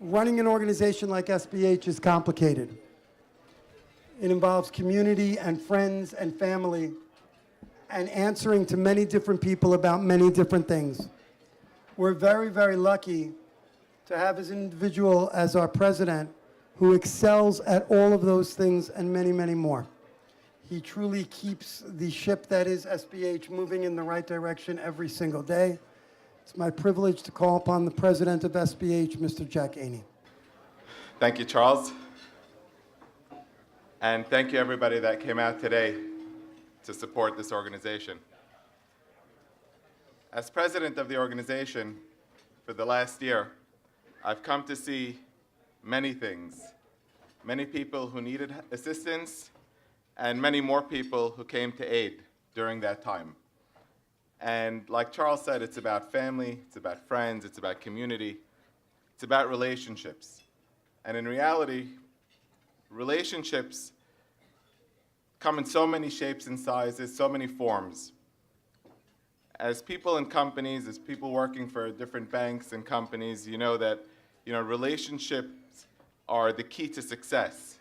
Running an organization like SBH is complicated. It involves community and friends and family and answering to many different people about many different things. We're very, very lucky to have as an individual as our president who excels at all of those things and many, many more. He truly keeps the ship that is SBH moving in the right direction every single day. It's my privilege to call upon the president of SBH, Mr. Jack Aney. Thank you, Charles. And thank you, everybody that came out today to support this organization. As president of the organization for the last year, I've come to see many things, many people who needed assistance, and many more people who came to aid during that time. And like Charles said, it's about family, it's about friends, it's about community, it's about relationships. And in reality, relationships come in so many shapes and sizes, so many forms. As people in companies, as people working for different banks and companies, you know that relationships are the key to success.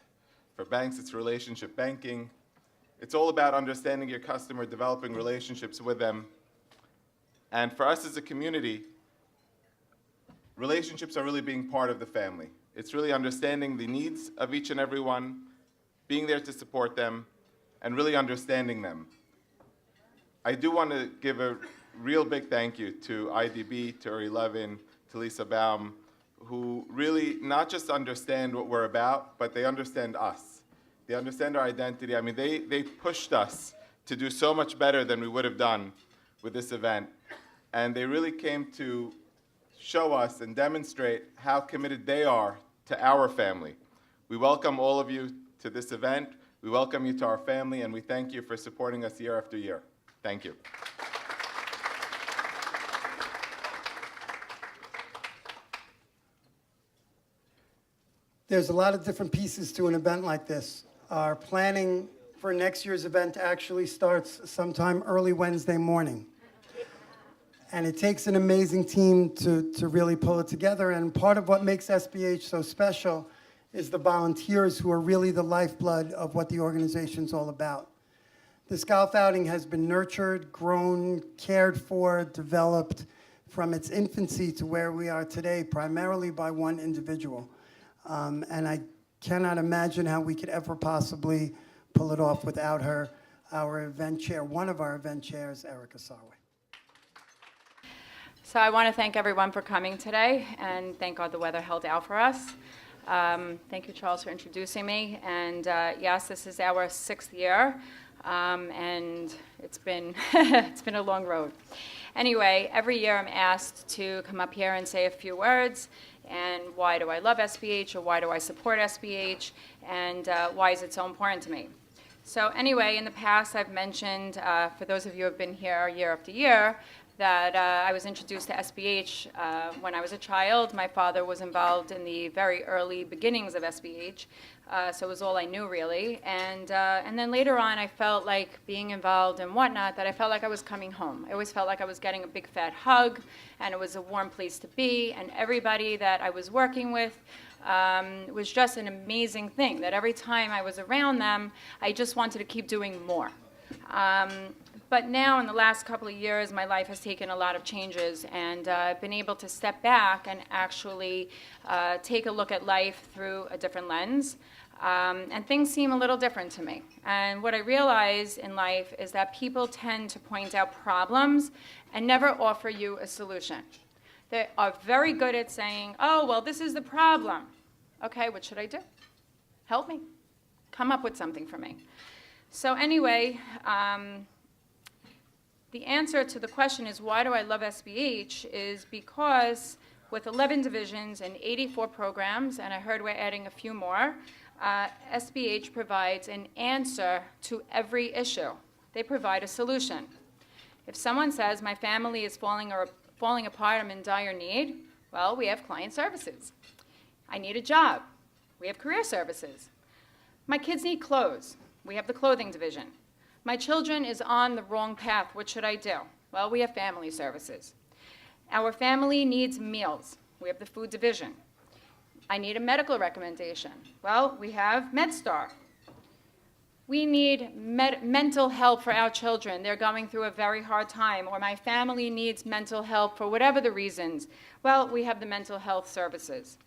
For banks, it's relationship banking. It's all about understanding your customer, developing relationships with them. And for us as a community, relationships are really being part of the family. It's really understanding the needs of each and every one, being there to support them, and really understanding them. I do want to give a real big thank you to IDB, to Uri Levin, to Lisa Baum, who really not just understand what we're about, but they understand us. They understand our identity. I mean, they pushed us to do so much better than we would have done with this event. And they really came to show us and demonstrate how committed they are to our family. We welcome all of you to this event. We welcome you to our family, and we thank you for supporting us year after year. Thank you. There's a lot of different pieces to an event like this. Our planning for next year's event actually starts sometime early Wednesday morning. And it takes an amazing team to really pull it together. And part of what makes SBH so special is the volunteers who are really the lifeblood of what the organization's all about. This golf outing has been nurtured, grown, cared for, developed from its infancy to where we are today, primarily by one individual. And I cannot imagine how we could ever possibly pull it off without her, our event chair, one of our event chairs, Erica Sarway. So I want to thank everyone for coming today, and thank God the weather held out for us. Thank you, Charles, for introducing me. And yes, this is our 6th year, and it's been it's been a long road. Anyway, every year I'm asked to come up here and say a few words, and why do I love SBH, or why do I support SBH, and why is it so important to me? So anyway, in the past I've mentioned, for those of you who have been here year after year, that I was introduced to SBH when I was a child. My father was involved in the very early beginnings of SBH, so it was all I knew really. And then later on, I felt like being involved and whatnot, that I felt like I was coming home. I always felt like I was getting a big fat hug, and it was a warm place to be, and everybody that I was working with was just an amazing thing, that every time I was around them, I just wanted to keep doing more. But now, in the last couple of years, my life has taken a lot of changes, and I've been able to step back and actually take a look at life through a different lens. And things seem a little different to me. And what I realize in life is that people tend to point out problems and never offer you a solution. They are very good at saying, oh, well, this is the problem. Okay, what should I do? Help me. Come up with something for me. So anyway, the answer to the question is, why do I love SBH, is because with 11 divisions and 84 programs, and I heard we're adding a few more, SBH provides an answer to every issue. They provide a solution. If someone says, my family is falling apart, I'm in dire need, well, we have client services. I need a job. We have career services. My kids need clothes. We have the clothing division. My children is on the wrong path. What should I do? Well, we have family services. Our family needs meals. We have the food division. I need a medical recommendation. Well, we have MedStar. We need mental help for our children. They're going through a very hard time, or my family needs mental help for whatever the reasons. Well, we have the mental health services.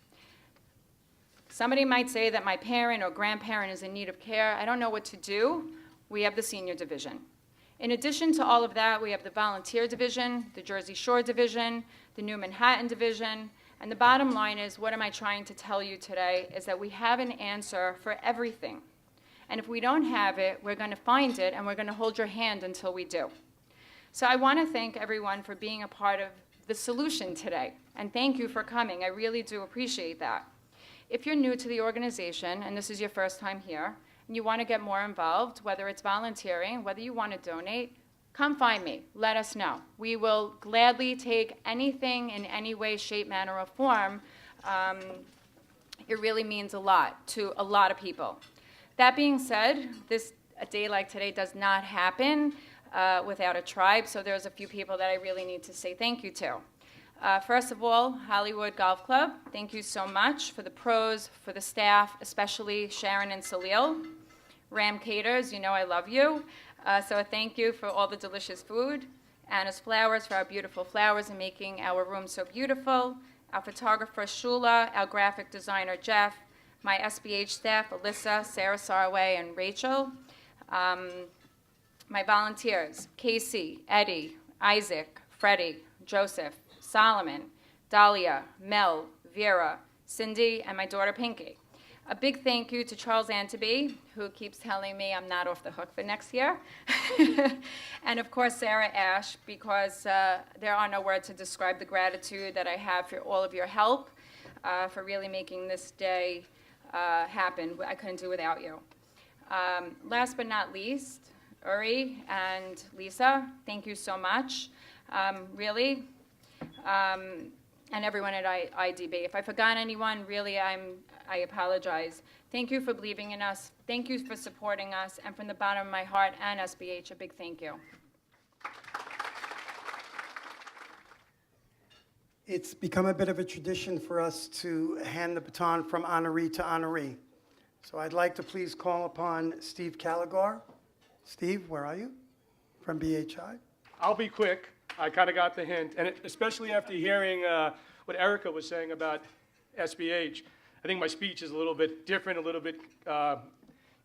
Somebody might say that my parent or grandparent is in need of care. I don't know what to do. We have the senior division. In addition to all of that, we have the volunteer division, the Jersey Shore division, the New Manhattan division, and the bottom line is, what am I trying to tell you today, is that we have an answer for everything. And if we don't have it, we're going to find it, and we're going to hold your hand until we do. So I want to thank everyone for being a part of the solution today, and thank you for coming. I really do appreciate that. If you're new to the organization, and this is your first time here, and you want to get more involved, whether it's volunteering, whether you want to donate, come find me. Let us know. We will gladly take anything in any way, shape, manner, or form. It really means a lot to a lot of people. That being said, a day like today does not happen without a tribe, so there's a few people that I really need to say thank you to. First of all, Hollywood Golf Club, thank you so much for the pros, for the staff, especially Sharon and Salil. Ram Caters, you know I love you. So thank you for all the delicious food. Anna's Flowers for our beautiful flowers and making our room so beautiful. Our photographer, Shula. Our graphic designer, Jeff. My SBH staff, Alyssa, Sarah Sarway, and Rachel. My volunteers, Casey, Eddie, Isaac, Freddie, Joseph, Solomon, Dahlia, Mel, Vera, Cindy, and my daughter, Pinky. A big thank you to Charles Antaby, who keeps telling me I'm not off the hook for next year. And of course, Sarah Ash, because there are no words to describe the gratitude that I have for all of your help, for really making this day happen. I couldn't do without you. Last but not least, Uri and Lisa, thank you so much. Really. And everyone at IDB. If I forgot anyone, really, I apologize. Thank you for believing in us. Thank you for supporting us. And from the bottom of my heart and SBH, a big thank you. It's become a bit of a tradition for us to hand the baton from honoree to honoree. So I'd like to please call upon Steve Caligar. Steve, where are you? From BHI. I'll be quick. I kind of got the hint, and especially after hearing what Erica was saying about SBH, I think my speech is a little bit different, a little bit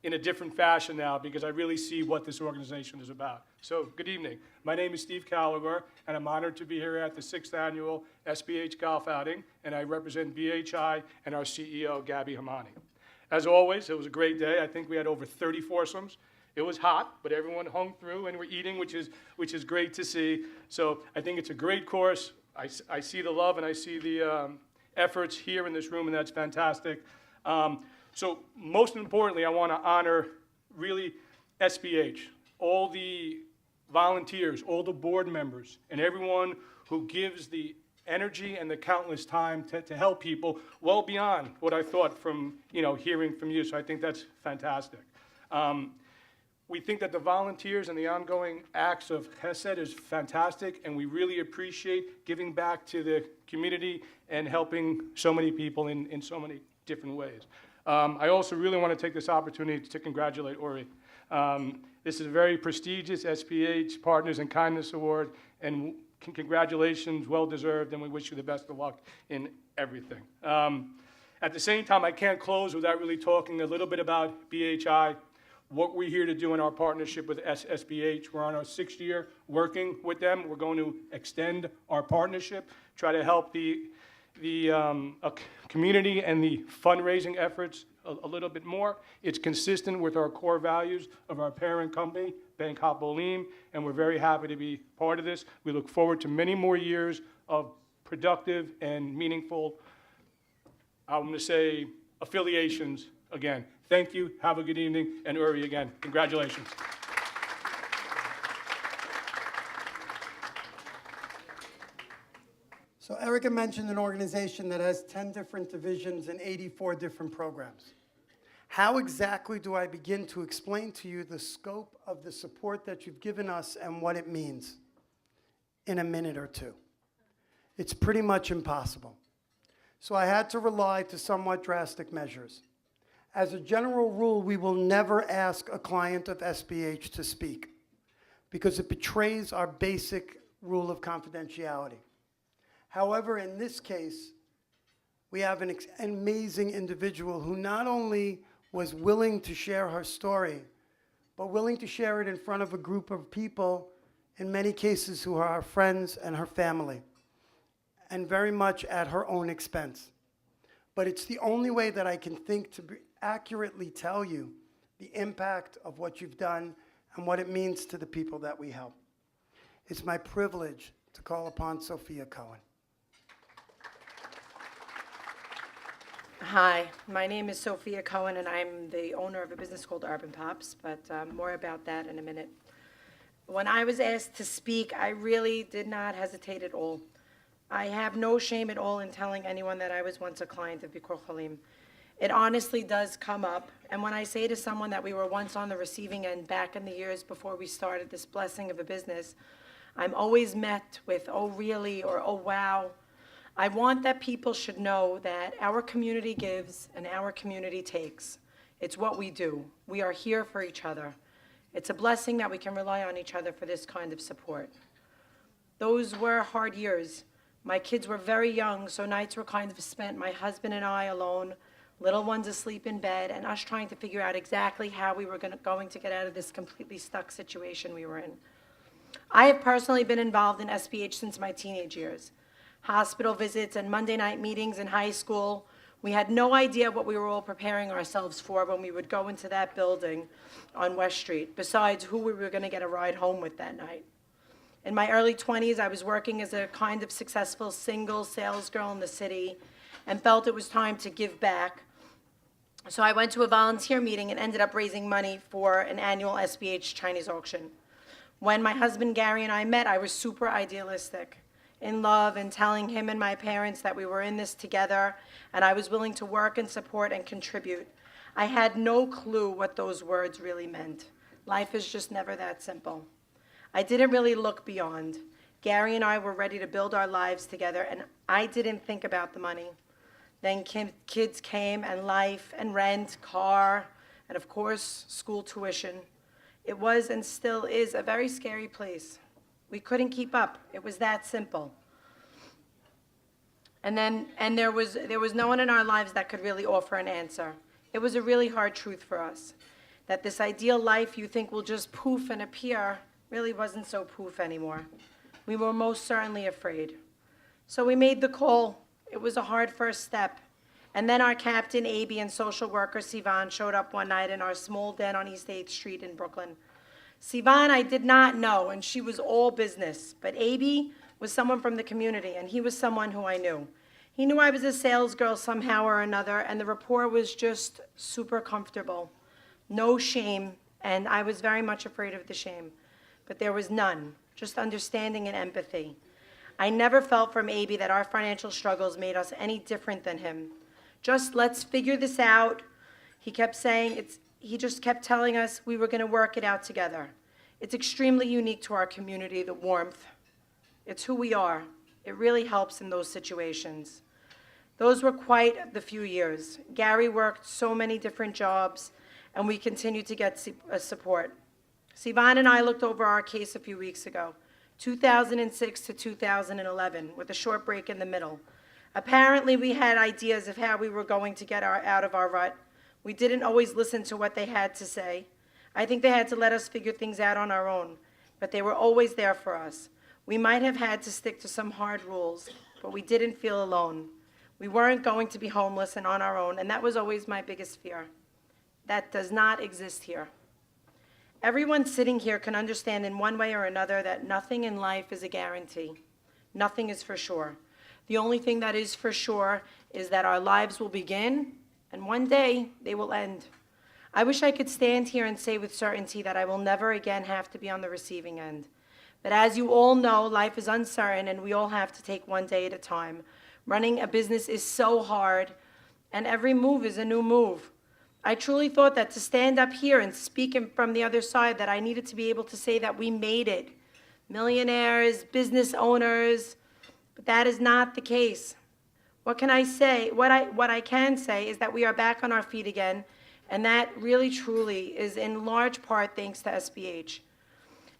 in a different fashion now, because I really see what this organization is about. So, good evening. My name is Steve Caligar, and I'm honored to be here at the 6th Annual SBH Golf Outing, and I represent BHI and our CEO, Gabby Hamani. As always, it was a great day. I think we had over 30 foursomes. It was hot, but everyone hung through, and we're eating, which is great to see. So I think it's a great course. I see the love, and I see the efforts here in this room, and that's fantastic. So most importantly, I want to honor really SBH, all the volunteers, all the board members, and everyone who gives the energy and the countless time to help people well beyond what I thought from hearing from you. So I think that's fantastic. We think that the volunteers and the ongoing acts of Chesed is fantastic, and we really appreciate giving back to the community and helping so many people in so many different ways. I also really want to take this opportunity to congratulate Uri. This is a very prestigious SPH Partners in Kindness Award, and congratulations, well-deserved, and we wish you the best of luck in everything. At the same time, I can't close without really talking a little bit about BHI. What we're here to do in our partnership with SBH. We're on our 6th year working with them. We're going to extend our partnership, try to help the community and the fundraising efforts a little bit more. It's consistent with our core values of our parent company, Bank Hapolim, and we're very happy to be part of this. We look forward to many more years of productive and meaningful, I'm going to say, affiliations again. Thank you. Have a good evening. And Uri, again, congratulations. So Erica mentioned an organization that has 10 different divisions and 84 different programs. How exactly do I begin to explain to you the scope of the support that you've given us and what it means in a minute or two? It's pretty much impossible. so I had to rely to somewhat drastic measures. As a general rule, we will never ask a client of SBH to speak because it betrays our basic rule of confidentiality. However, in this case, we have an amazing individual who not only was willing to share her story, but willing to share it in front of a group of people, in many cases who are her friends and her family, and very much at her own expense. But it's the only way that I can think to accurately tell you the impact of what you've done and what it means to the people that we help. It's my privilege to call upon Sophia Cohen. Hi, my name is Sophia Cohen, and I'm the owner of a business called Urban Pops, but more about that in a minute. When I was asked to speak, I really did not hesitate at all. I have no shame at all in telling anyone that I was once a client of Bikur Cholim. It honestly does come up, and when I say to someone that we were once on the receiving end back in the years before we started this blessing of a business, I'm always met with, oh really, or oh wow. I want that people should know that our community gives and our community takes. It's what we do. We are here for each other. It's a blessing that we can rely on each other for this kind of support. Those were hard years. My kids were very young, so nights were kind of spent, my husband and I alone, little ones asleep in bed, and us trying to figure out exactly how we were going to get out of this completely stuck situation we were in. I have personally been involved in SBH since my teenage years. Hospital visits and Monday night meetings in high school. We had no idea what we were all preparing ourselves for when we would go into that building on West Street, besides who we were going to get a ride home with that night. In my early 20s, I was working as a kind of successful single sales girl in the city and felt it was time to give back. So I went to a volunteer meeting and ended up raising money for an annual SBH Chinese auction. When my husband Gary and I met, I was super idealistic, in love, and telling him and my parents that we were in this together and I was willing to work and support and contribute. I had no clue what those words really meant. Life is just never that simple. I didn't really look beyond. Gary and I were ready to build our lives together, and I didn't think about the money. Then kids came, and life, and rent, car, and of course, school tuition. It was and still is a very scary place. We couldn't keep up. It was that simple. And there was no one in our lives that could really offer an answer. It was a really hard truth for us, that this ideal life you think will just poof and appear really wasn't so poof anymore. We were most certainly afraid. So we made the call. It was a hard first step. And then our captain, Aby, and social worker, Sivan, showed up one night in our small den on East 8th Street in Brooklyn. Sivan I did not know, and she was all business. But Aby was someone from the community, and he was someone who I knew. He knew I was a sales girl somehow or another, and the rapport was just super comfortable. No shame, and I was very much afraid of the shame. But there was none, just understanding and empathy. I never felt from Aby that our financial struggles made us any different than him. Just let's figure this out. He kept saying, he just kept telling us we were going to work it out together. It's extremely unique to our community, the warmth. It's who we are. It really helps in those situations. Those were quite the few years. Gary worked so many different jobs, and we continued to get support. Sivan and I looked over our case a few weeks ago, 2006 to 2011, with a short break in the middle. Apparently, we had ideas of how we were going to get out of our rut. We didn't always listen to what they had to say. I think they had to let us figure things out on our own, but they were always there for us. We might have had to stick to some hard rules, but we didn't feel alone. We weren't going to be homeless and on our own, and that was always my biggest fear. That does not exist here. Everyone sitting here can understand in one way or another that nothing in life is a guarantee. Nothing is for sure. The only thing that is for sure is that our lives will begin, and one day they will end. I wish I could stand here and say with certainty that I will never again have to be on the receiving end. But as you all know, life is uncertain, and we all have to take one day at a time. Running a business is so hard, and every move is a new move. I truly thought that to stand up here and speak from the other side, that I needed to be able to say that we made it. Millionaires, business owners, but that is not the case. What can I say? What I can say is that we are back on our feet again, and that really truly is in large part thanks to SBH.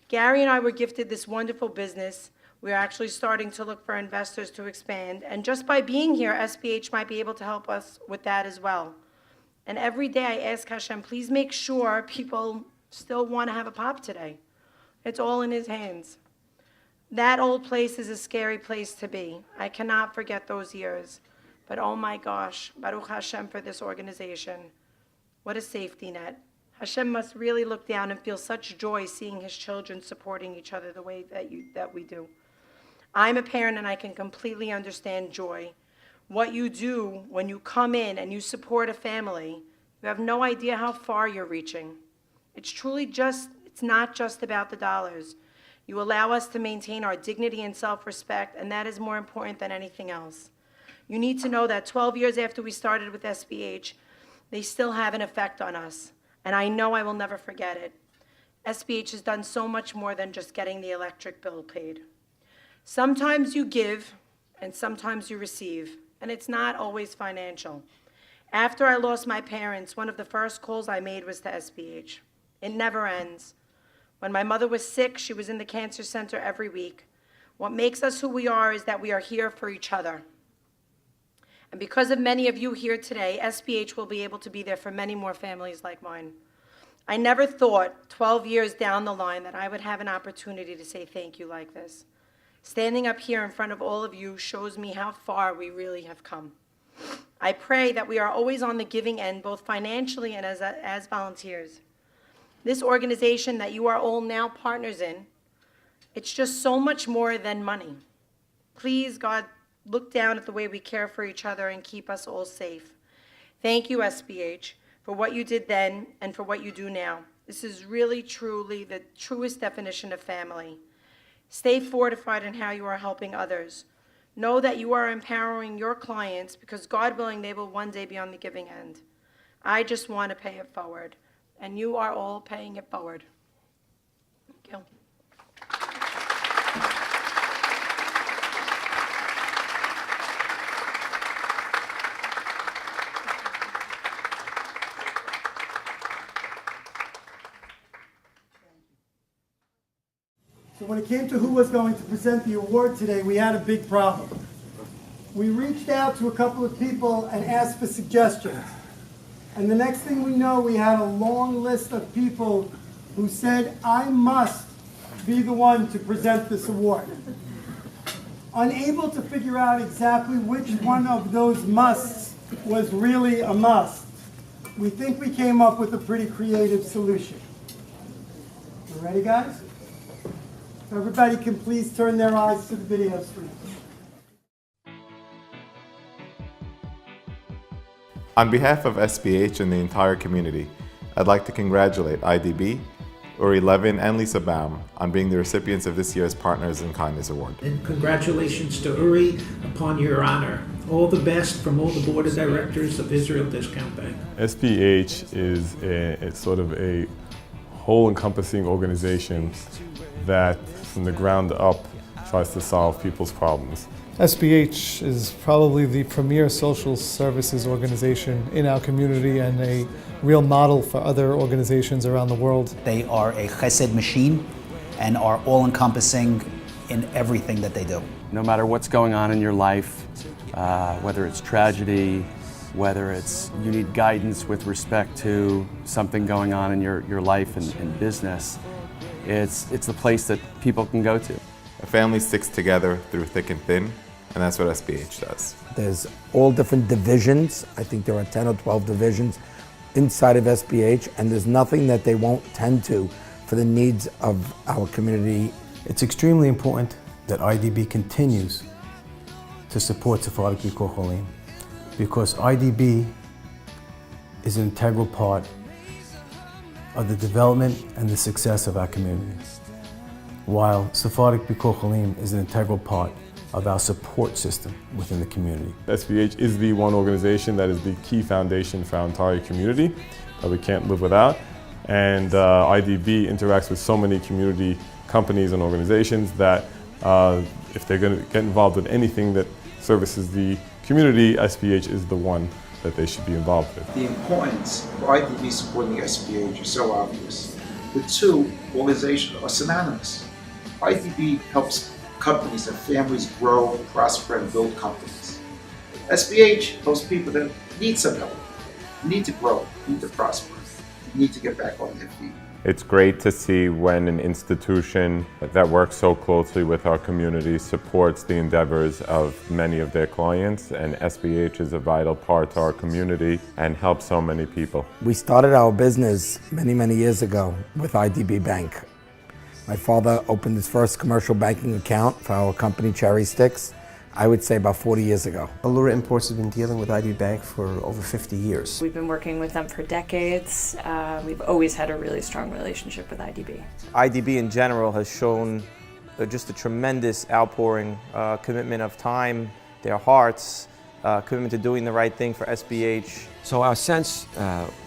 Gary and I were gifted this wonderful business. We are actually starting to look for investors to expand, and just by being here, SBH might be able to help us with that as well. And every day I ask Hashem, please make sure people still want to have a pop today. It's all in his hands. That old place is a scary place to be. I cannot forget those years. But oh my gosh, Baruch Hashem for this organization. What a safety net. Hashem must really look down and feel such joy seeing his children supporting each other the way that we do. I'm a parent and I can completely understand joy. What you do when you come in and you support a family, you have no idea how far you're reaching. It's not just about the dollars. You allow us to maintain our dignity and self-respect, and that is more important than anything else. You need to know that 12 years after we started with SBH, they still have an effect on us, and I know I will never forget it. SBH has done so much more than just getting the electric bill paid. Sometimes you give, and sometimes you receive, and it's not always financial. After I lost my parents, one of the first calls I made was to SBH. It never ends. When my mother was sick, she was in the cancer center every week. What makes us who we are is that we are here for each other. And because of many of you here today, SBH will be able to be there for many more families like mine. I never thought 12 years down the line that I would have an opportunity to say thank you like this. Standing up here in front of all of you shows me how far we really have come. I pray that we are always on the giving end, both financially and as volunteers. This organization that you are all now partners in, it's just so much more than money. Please, God, look down at the way we care for each other and keep us all safe. Thank you, SBH, for what you did then and for what you do now. This is really, truly the truest definition of family. Stay fortified in how you are helping others. Know that you are empowering your clients because, God willing, they will one day be on the giving end. I just want to pay it forward. And you are all paying it forward. Thank you. So when it came to who was going to present the award today, we had a big problem. We reached out to a couple of people and asked for suggestions. And the next thing we know, we had a long list of people who said, I must be the one to present this award. Unable to figure out exactly which one of those musts was really a must, we think we came up with a pretty creative solution. You ready, guys? So everybody can please turn their eyes to the video screen. On behalf of SBH and the entire community, I'd like to congratulate IDB, Uri Levin, and Lisa Baum on being the recipients of this year's Partners in Kindness Award. And congratulations to Uri upon your honor. All the best from all the board of directors of Israel Discount Bank. SBH is it's sort of a whole-encompassing organization that, from the ground up, tries to solve people's problems. SBH is probably the premier social services organization in our community and a real model for other organizations around the world. They are a chesed machine and are all-encompassing in everything that they do. No matter what's going on in your life, whether it's tragedy, whether it's you need guidance with respect to something going on in your life and business, it's the place that people can go to. A family sticks together through thick and thin, and that's what SBH does. There's all different divisions. I think there are 10 or 12 divisions inside of SBH, and there's nothing that they won't tend to for the needs of our community. It's extremely important that IDB continues to support Sephardic Bikkur Cholim, because IDB is an integral part of the development and the success of our community, while Sephardic Bikkur Cholim is an integral part of our support system within the community. SBH is the one organization that is the key foundation for our entire community that we can't live without. And IDB interacts with so many community companies and organizations that if they're going to get involved with anything that services the community, SBH is the one that they should be involved with. The importance of IDB supporting the SBH is so obvious. The two organizations are synonymous. IDB helps companies and families grow, prosper, and build companies. SBH helps people that need some help, need to grow, need to prosper, need to get back on their feet. It's great to see when an institution that works so closely with our community supports the endeavors of many of their clients, and SBH is a vital part to our community and helps so many people. We started our business many, many years ago with IDB Bank. My father opened his first commercial banking account for our company, Cherry Sticks, I would say about 40 years ago. Allura Imports has been dealing with IDB Bank for over 50 years. We've been working with them for decades. We've always had a really strong relationship with IDB. IDB in general has shown just a tremendous outpouring, commitment of time, their hearts, commitment to doing the right thing for SBH. So our sense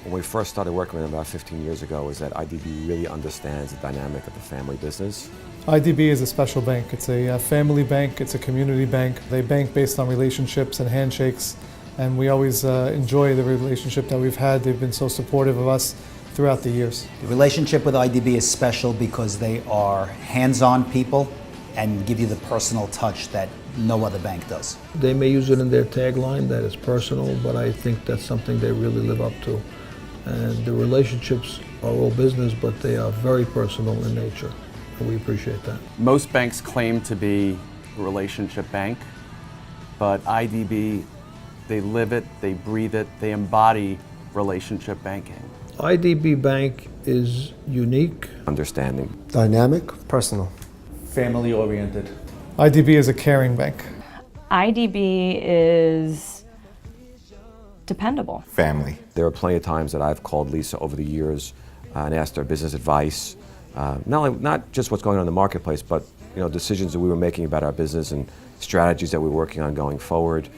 when we first started working with them about 15 years ago is that IDB really understands the dynamic of the family business. IDB is a special bank. It's a family bank, it's a community bank. They bank based on relationships and handshakes, and we always enjoy the relationship that we've had. They've been so supportive of us throughout the years. The relationship with IDB is special because they are hands-on people and give you the personal touch that no other bank does. They may use it in their tagline that it's personal, but I think that's something they really live up to. And the relationships are all business, but they are very personal in nature. And we appreciate that. Most banks claim to be a relationship bank, but IDB, they live it, they breathe it, they embody relationship banking. IDB Bank is unique, Understanding. Dynamic, personal, family-oriented. IDB is a caring bank. IDB is dependable. Family. There are plenty of times that I've called Lisa over the years and asked her business advice, not just what's going on in the marketplace, but decisions that we were making about our business and strategies that we're working on going forward.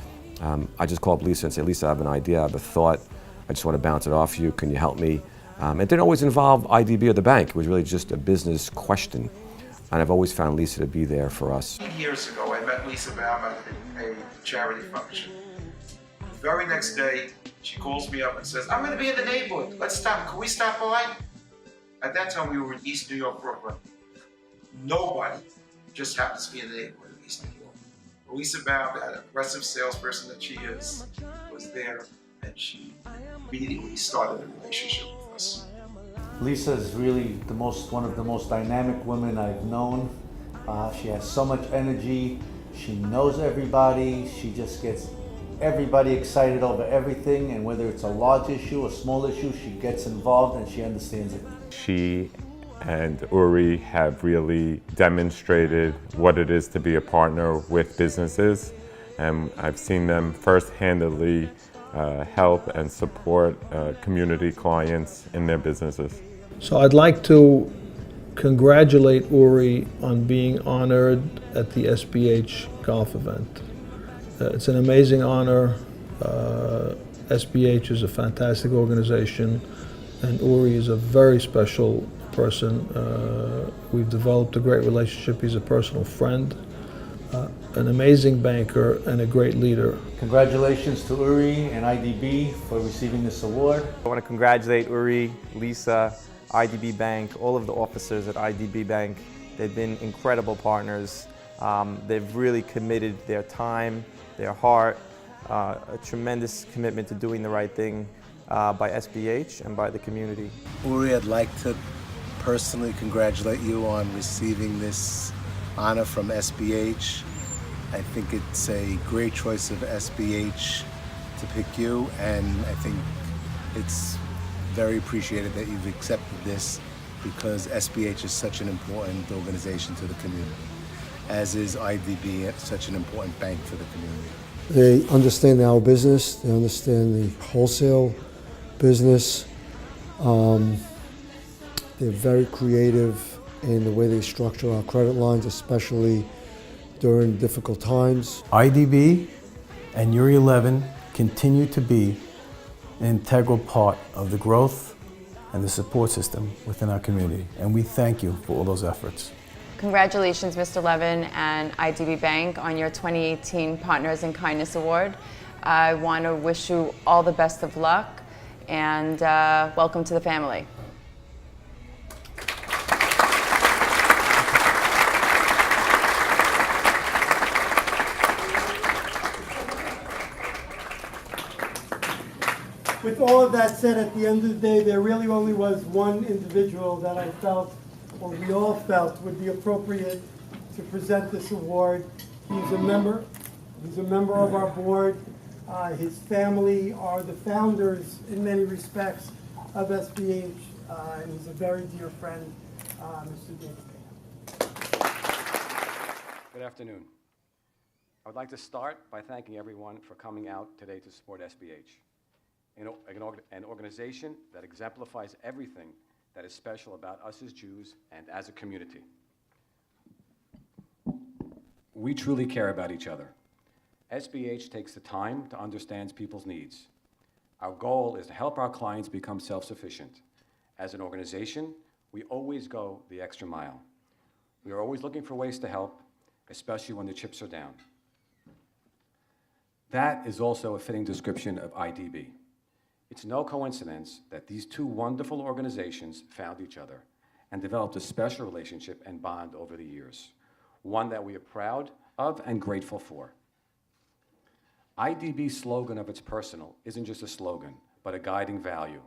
I just call up Lisa and say, Lisa, I have an idea, I have a thought, I just want to bounce it off you, can you help me? It didn't always involve IDB or the bank, it was really just a business question. And I've always found Lisa to be there for us. Years ago, I met Lisa Baum at a charity function. The very next day, she calls me up and says, I'm going to be in the neighborhood. Let's stop. Can we stop by? At that time, we were in East New York, Brooklyn. Nobody just happens to be in the neighborhood of East New York. Lisa Baum, that aggressive salesperson that she is, was there, and she immediately started a relationship with us. Lisa is really one of the most dynamic women I've known. She has so much energy. She knows everybody. She just gets everybody excited over everything, and whether it's a large issue, a small issue, she gets involved and she understands it. She and Uri have really demonstrated what it is to be a partner with businesses, and I've seen them first-handedly help and support community clients in their businesses. So I'd like to congratulate Uri on being honored at the SBH golf event. It's an amazing honor. SBH is a fantastic organization, and Uri is a very special person. We've developed a great relationship. He's a personal friend, an amazing banker, and a great leader. Congratulations to Uri and IDB for receiving this award. I want to congratulate Uri, Lisa, IDB Bank, all of the officers at IDB Bank. They've been incredible partners. They've really committed their time, their heart, a tremendous commitment to doing the right thing by SBH and by the community. Uri, I'd like to personally congratulate you on receiving this honor from SBH. I think it's a great choice of SBH to pick you, and I think it's very appreciated that you've accepted this because SBH is such an important organization to the community, as is IDB, such an important bank for the community. They understand our business, they understand the wholesale business. They're very creative in the way they structure our credit lines, especially during difficult times. IDB and Uri 11 continue to be an integral part of the growth and the support system within our community, and we thank you for all those efforts. Congratulations, Mr. Levin and IDB Bank on your 2018 Partners in Kindness Award. I want to wish you all the best of luck and welcome to the family. With all of that said, at the end of the day, there really only was one individual that I felt, or we all felt, would be appropriate to present this award. He's a member of our board. His family are the founders, in many respects, of SBH, and he's a very dear friend, Mr. David. Good afternoon. I would like to start by thanking everyone for coming out today to support SBH. An organization that exemplifies everything that is special about us as Jews and as a community. We truly care about each other. SBH takes the time to understand people's needs. Our goal is to help our clients become self-sufficient. As an organization, we always go the extra mile. We are always looking for ways to help, especially when the chips are down. That is also a fitting description of IDB. It's no coincidence that these two wonderful organizations found each other and developed a special relationship and bond over the years, one that we are proud of and grateful for. IDB's slogan of its personal isn't just a slogan, but a guiding value,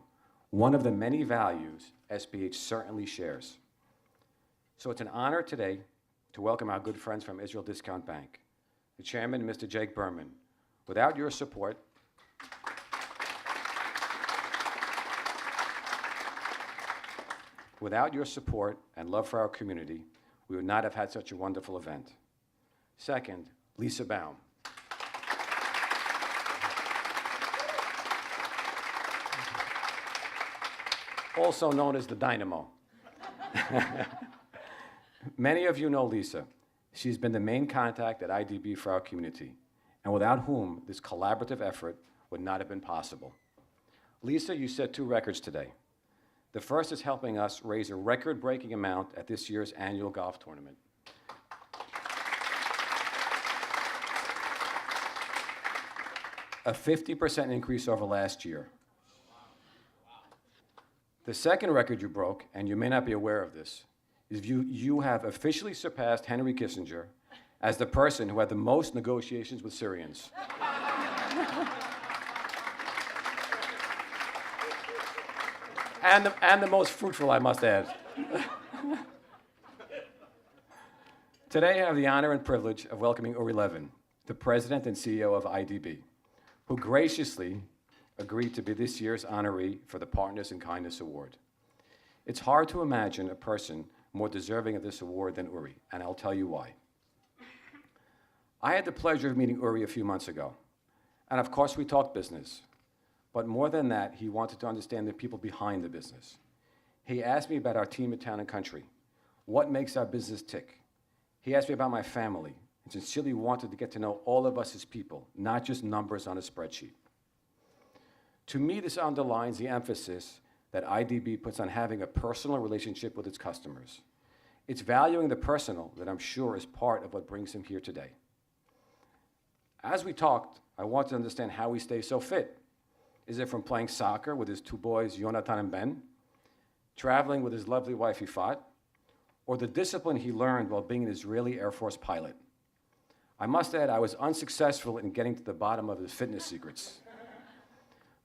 one of the many values SBH certainly shares. So it's an honor today to welcome our good friends from Israel Discount Bank, the chairman, Mr. Jake Berman. Without your support, and love for our community, we would not have had such a wonderful event. Second, Lisa Baum. Also known as the Dynamo. Many of you know Lisa. She's been the main contact at IDB for our community, and without whom this collaborative effort would not have been possible. Lisa, you set 2 records today. The first is helping us raise a record-breaking amount at this year's annual golf tournament. A 50% increase over last year. The second record you broke, and you may not be aware of this, is you have officially surpassed Henry Kissinger as the person who had the most negotiations with Syrians. And the most fruitful, I must add. Today, I have the honor and privilege of welcoming Uri Levin, the president and CEO of IDB, who graciously agreed to be this year's honoree for the Partners in Kindness Award. It's hard to imagine a person more deserving of this award than Uri, and I'll tell you why. I had the pleasure of meeting Uri a few months ago, and of course we talked business. But more than that, he wanted to understand the people behind the business. He asked me about our team at Town & Country, what makes our business tick. He asked me about my family, and sincerely wanted to get to know all of us as people, not just numbers on a spreadsheet. To me, this underlines the emphasis that IDB puts on having a personal relationship with its customers. It's valuing the personal that I'm sure is part of what brings him here today. As we talked, I wanted to understand how he stays so fit. Is it from playing soccer with his 2 boys, Yonatan and Ben, traveling with his lovely wife, Yifat, or the discipline he learned while being an Israeli Air Force pilot? I must add, I was unsuccessful in getting to the bottom of his fitness secrets.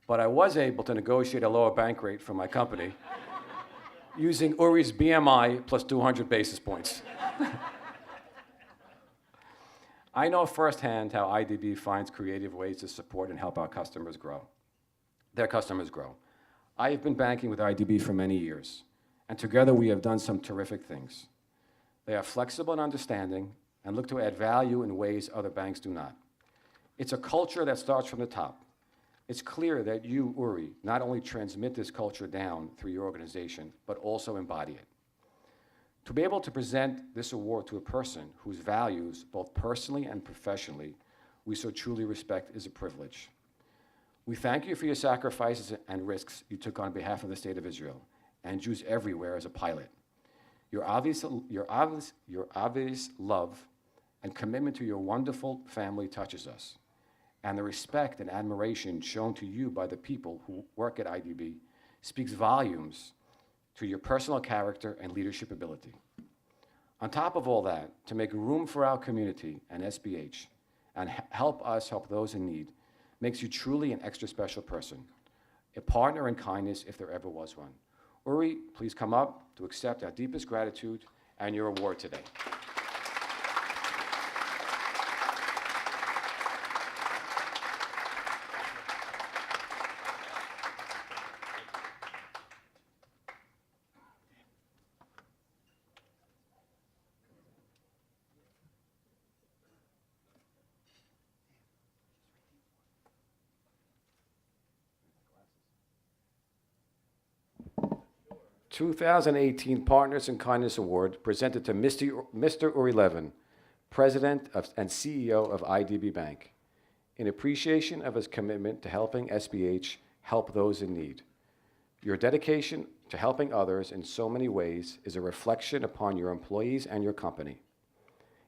But I was able to negotiate a lower bank rate for my company using Uri's BMI plus 200 basis points. I know firsthand how IDB finds creative ways to support and help our customers grow. Their customers grow. I have been banking with IDB for many years, and together we have done some terrific things. They are flexible and understanding and look to add value in ways other banks do not. It's a culture that starts from the top. It's clear that you, Uri, not only transmit this culture down through your organization, but also embody it. To be able to present this award to a person whose values, both personally and professionally, we so truly respect is a privilege. We thank you for your sacrifices and risks you took on behalf of the State of Israel and Jews everywhere as a pilot. Your obvious love and commitment to your wonderful family touches us, and the respect and admiration shown to you by the people who work at IDB speaks volumes to your personal character and leadership ability. On top of all that, to make room for our community and SBH and help us help those in need makes you truly an extra special person, a partner in kindness if there ever was one. Uri, please come up to accept our deepest gratitude and your award today. The 2018 Partners in Kindness Award presented to Mr. Uri Levin, President and CEO of IDB Bank, in appreciation of his commitment to helping SBH help those in need. Your dedication to helping others in so many ways is a reflection upon your employees and your company.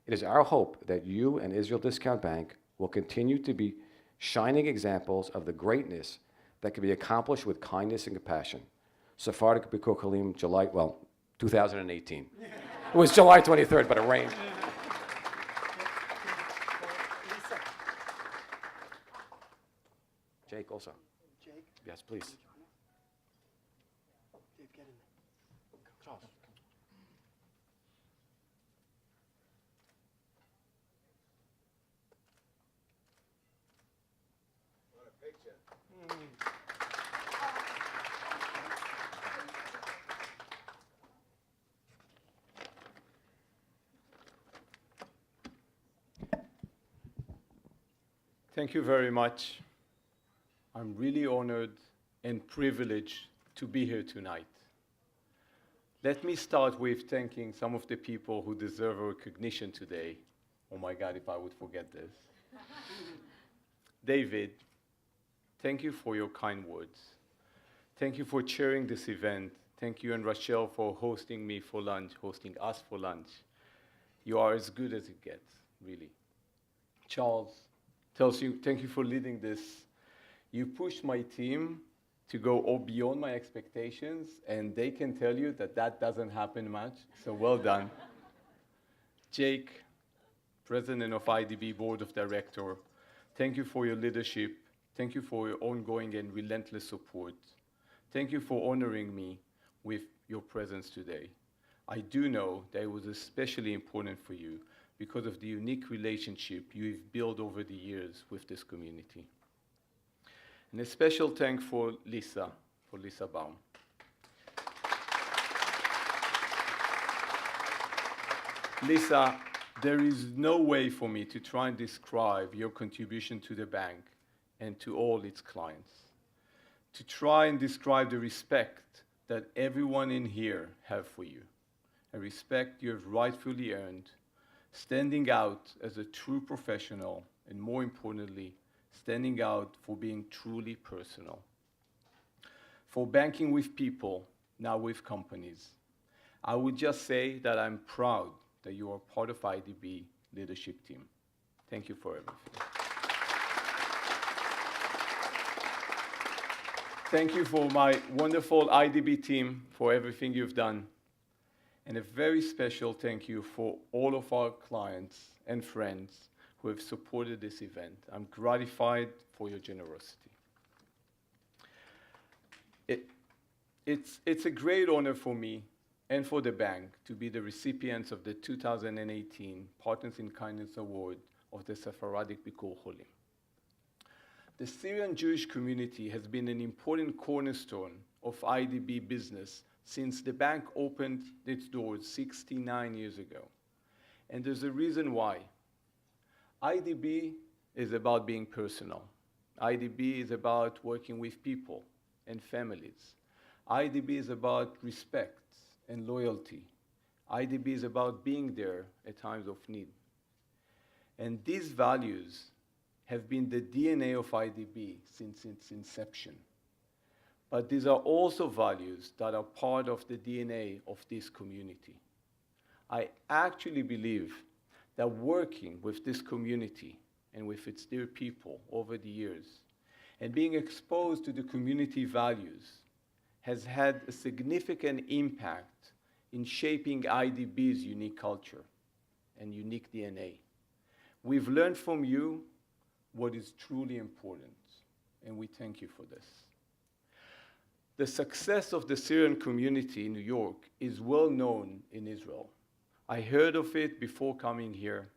It is our hope that you and Israel Discount Bank will continue to be shining examples of the greatness that can be accomplished with kindness and compassion. Sephardic Bikur Cholim, 2018. It was July 23rd, but it rained. Jake also. Jake? Yes, please. Dave, get in there. Charles. What a picture. Thank you very much. I'm really honored and privileged to be here tonight. Let me start with thanking some of the people who deserve recognition today. Oh my God, if I would forget this. David, thank you for your kind words. Thank you for chairing this event. Thank you and Rachel for hosting me for lunch, hosting us for lunch. You are as good as it gets, really. Charles tells you, thank you for leading this. You pushed my team to go beyond my expectations, and they can tell you that that doesn't happen much, so well done. Jake, President of IDB Board of Directors, thank you for your leadership. Thank you for your ongoing and relentless support. Thank you for honoring me with your presence today. I do know that it was especially important for you because of the unique relationship you've built over the years with this community. And a special thank for Lisa Baum. Lisa, there is no way for me to try and describe your contribution to the bank and to all its clients. To try and describe the respect that everyone in here have for you, a respect you have rightfully earned, standing out as a true professional, and more importantly, standing out for being truly personal. For banking with people, now with companies, I would just say that I'm proud that you are part of IDB leadership team. Thank you for everything. Thank you for my wonderful IDB team for everything you've done. And a very special thank you for all of our clients and friends who have supported this event. I'm gratified for your generosity. It's a great honor for me and for the bank to be the recipients of the 2018 Partners in Kindness Award of the Sephardic Bikur Cholim. The Syrian Jewish community has been an important cornerstone of IDB business since the bank opened its doors 69 years ago. And there's a reason why. IDB is about being personal. IDB is about working with people and families. IDB is about respect and loyalty. IDB is about being there at times of need. And these values have been the DNA of IDB since its inception. But these are also values that are part of the DNA of this community. I actually believe that working with this community and with its dear people over the years and being exposed to the community values has had a significant impact in shaping IDB's unique culture and unique DNA. We've learned from you what is truly important, and we thank you for this. The success of the Syrian community in New York is well known in Israel. I heard of it before coming here,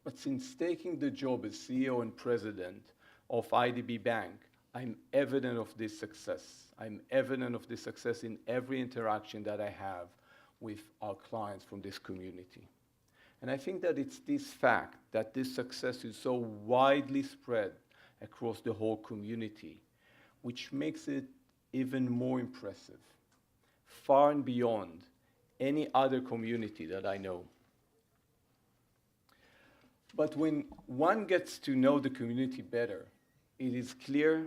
but since taking the job as CEO and president of IDB Bank, I'm evident of this success. I'm evident of this success in every interaction that I have with our clients from this community. And I think that it's this fact that this success is so widely spread across the whole community, which makes it even more impressive, far and beyond any other community that I know. But when one gets to know the community better, it is clear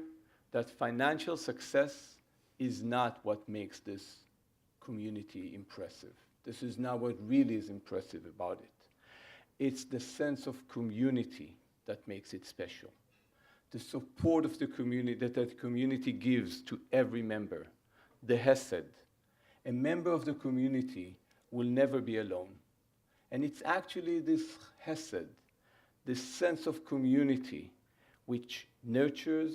that financial success is not what makes this community impressive. This is not what really is impressive about it. It's the sense of community that makes it special. The support of the community that the community gives to every member, the Hesed. A member of the community will never be alone. And it's actually this Hesed, this sense of community, which nurtures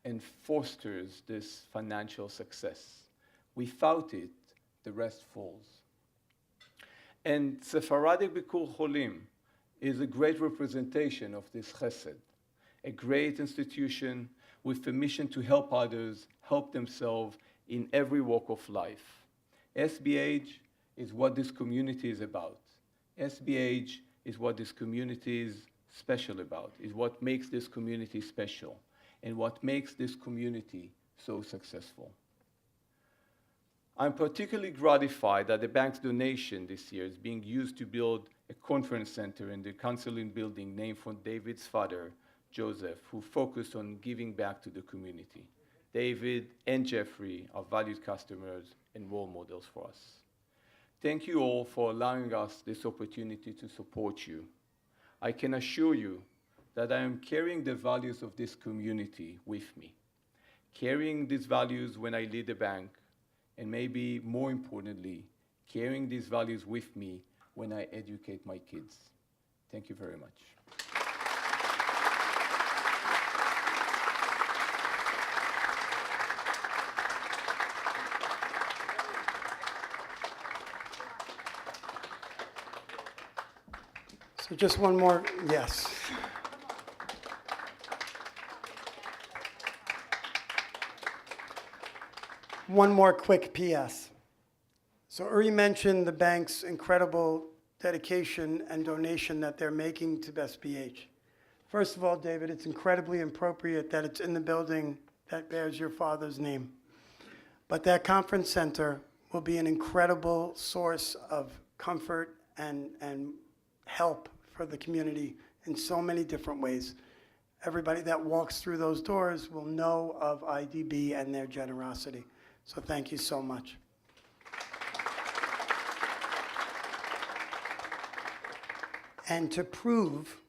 and fosters this financial success. Without it, the rest falls. And Sephardic Bikur Cholim is a great representation of this Chesed, a great institution with a mission to help others help themselves in every walk of life. SBH is what this community is about. SBH is what this community is special about, is what makes this community special, and what makes this community so successful. I'm particularly gratified that the bank's donation this year is being used to build a conference center in the counseling building named for David's father, Joseph, who focused on giving back to the community. David and Jeffrey are valued customers and role models for us. Thank you all for allowing us this opportunity to support you. I can assure you that I am carrying the values of this community with me, carrying these values when I lead the bank, and maybe more importantly, carrying these values with me when I educate my kids. Thank you very much. So just one more, yes. One more quick PS. So Uri mentioned the bank's incredible dedication and donation that they're making to SBH. First of all, David, it's incredibly appropriate that it's in the building that bears your father's name. But that conference center will be an incredible source of comfort and help for the community in so many different ways. Everybody that walks through those doors will know of IDB and their generosity. So thank you so much. And to prove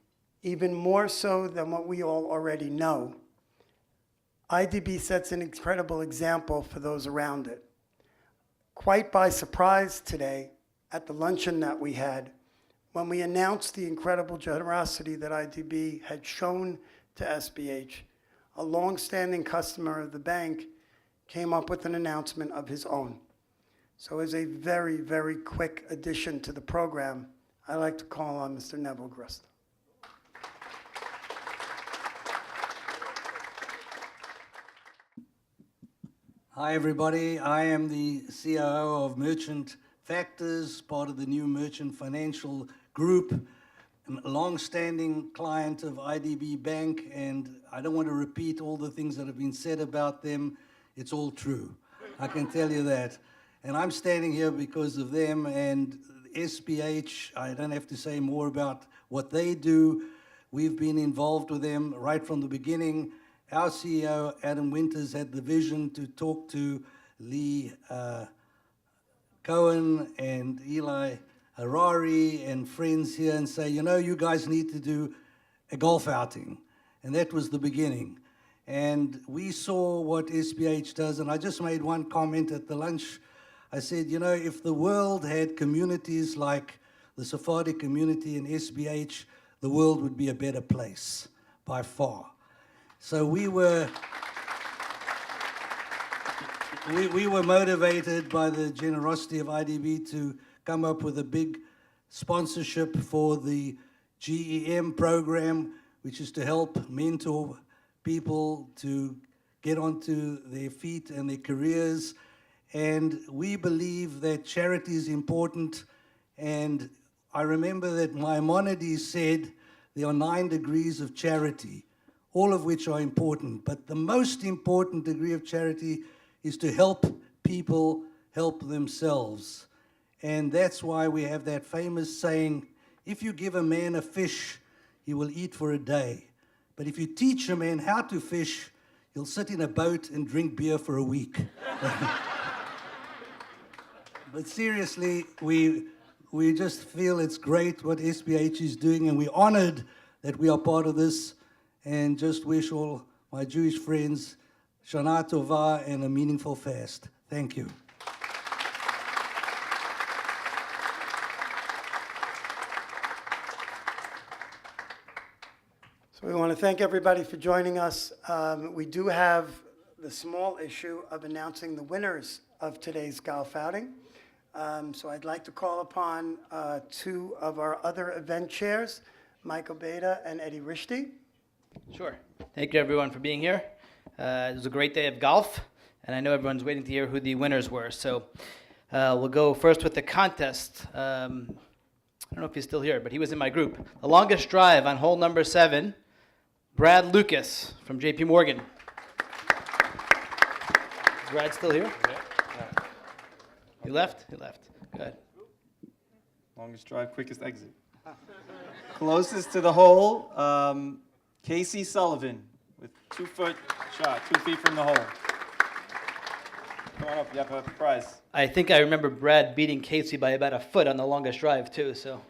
even more so than what we all already know, IDB sets an incredible example for those around it. Quite by surprise today, at the luncheon that we had, when we announced the incredible generosity that IDB had shown to SBH, a long-standing customer of the bank came up with an announcement of his own. So as a very, very quick addition to the program, I'd like to call on Mr. Neville Grust. Hi everybody, I am the COO of Merchant Factors, part of the new Merchant Financial Group, a long-standing client of IDB Bank, and I don't want to repeat all the things that have been said about them. It's all true, I can tell you that. And I'm standing here because of them, and SBH, I don't have to say more about what they do. We've been involved with them right from the beginning. Our CEO, Adam Winters, had the vision to talk to Lee Cohen and Eli Harari and friends here and say, you know, you guys need to do a golf outing. And that was the beginning. And we saw what SBH does, and I just made one comment at the lunch. I said, you know, if the world had communities like the Sephardic community in SBH, the world would be a better place, by far. So we were motivated by the generosity of IDB to come up with a big sponsorship for the GEM program, which is to help mentor people to get onto their feet and their careers. And we believe that charity is important. And I remember that Maimonides said there are 9 degrees of charity, all of which are important. But the most important degree of charity is to help people help themselves. And that's why we have that famous saying, if you give a man a fish, he will eat for a day. But if you teach a man how to fish, he'll sit in a boat and drink beer for a week. But seriously, we just feel it's great what SBH is doing, and we're honored that we are part of this, and just wish all my Jewish friends Shana Tova and a meaningful fast. Thank you. So we want to thank everybody for joining us. We do have the small issue of announcing the winners of today's golf outing. So I'd like to call upon 2 of our other event chairs, Michael Beda and Eddie Rishti. Sure. Thank you, everyone, for being here. It was a great day of golf, and I know everyone's waiting to hear who the winners were. So we'll go first with the contest. I don't know if he's still here, but he was in my group. The longest drive on hole number 7, Brad Lucas from JP Morgan. Is Brad still here? Yeah. He left? He left. Good. Longest drive, quickest exit. Closest to the hole, Casey Sullivan with 2-foot shot, 2 feet from the hole. Come on up, you have a prize. I think I remember Brad beating Casey by about a foot on the longest drive, too, so.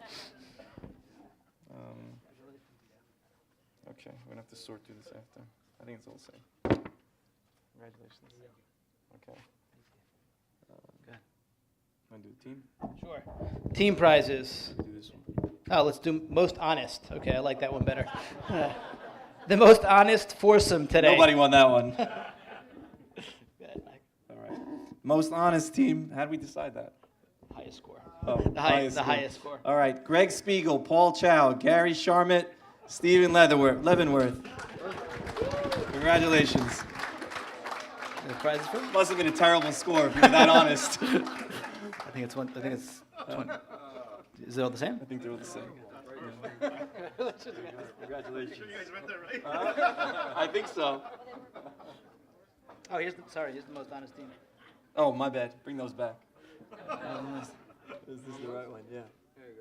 Okay, we're going to have to sort through this after. I think it's all the same. Congratulations. Okay. Good. Want to do the team? Sure. Team prizes. Do this one. Oh, let's do most honest. Okay, I like that one better. The most honest foursome today. Nobody won that one. All right. Most honest team. How do we decide that? Highest score. Oh, The highest score. All right. Greg Spiegel, Paul Chow, Gary Sharmett, Stephen Leavenworth. Congratulations. The prizes for? Must have been a terrible score if you were that honest. I think it's one. Is it all the same? I think they're all the same. Congratulations. You guys read that right? I think so. Oh, here's the most honest team. Oh, my bad. Bring those back. Is this the right one? Yeah. There you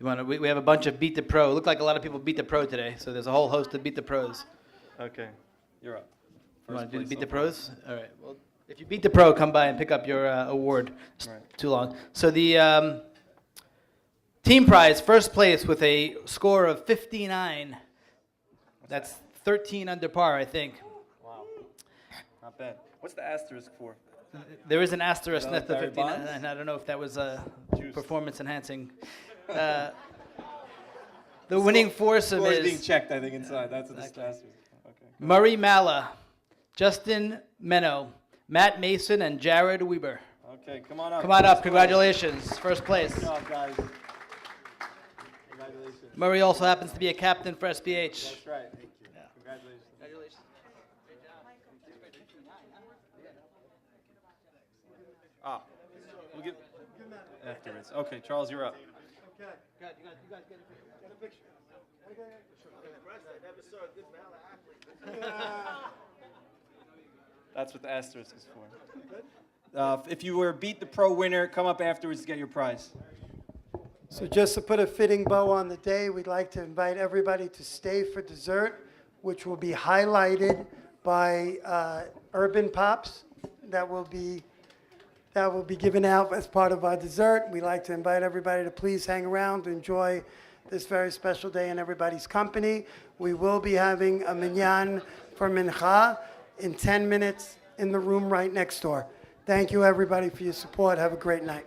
go. We have a bunch of Beat the Pro. It looked like a lot of people beat the pro today, so there's a whole host of Beat the Pros. Okay. You're up. You want to do the Beat the Pros? All right. Well, if you beat the pro, come by and pick up your award. It's too long. So the team prize, first place with a score of 59. That's 13 under par, I think. Wow. Not bad. What's the asterisk for? There is an asterisk next to Barry 59, Bonds? and I don't know if that was performance enhancing. The winning foursome Score is is being checked, I think, inside. That's what the asterisk. Okay. Murray Malla, Justin Menno, Matt Mason, and Jared Weber. Okay, come on up. Come on up. Congratulations. First place. Good job, guys. Congratulations. Murray also happens to be a captain for SBH. That's right. Thank you. Yeah. Congratulations. Congratulations. Ah, we'll give afterwards. Okay, Charles, you're up. Okay. You guys get a picture. That's what the asterisk is for. If you were Beat the Pro winner, come up afterwards to get your prize. So just to put a fitting bow on the day, we'd like to invite everybody to stay for dessert, which will be highlighted by Urban Pops. That will be that will be given out as part of our dessert. We like to invite everybody to please hang around to enjoy this very special day in everybody's company. We will be having a minyan for mincha in 10 minutes in the room right next door. Thank you, everybody, for your support. Have a great night.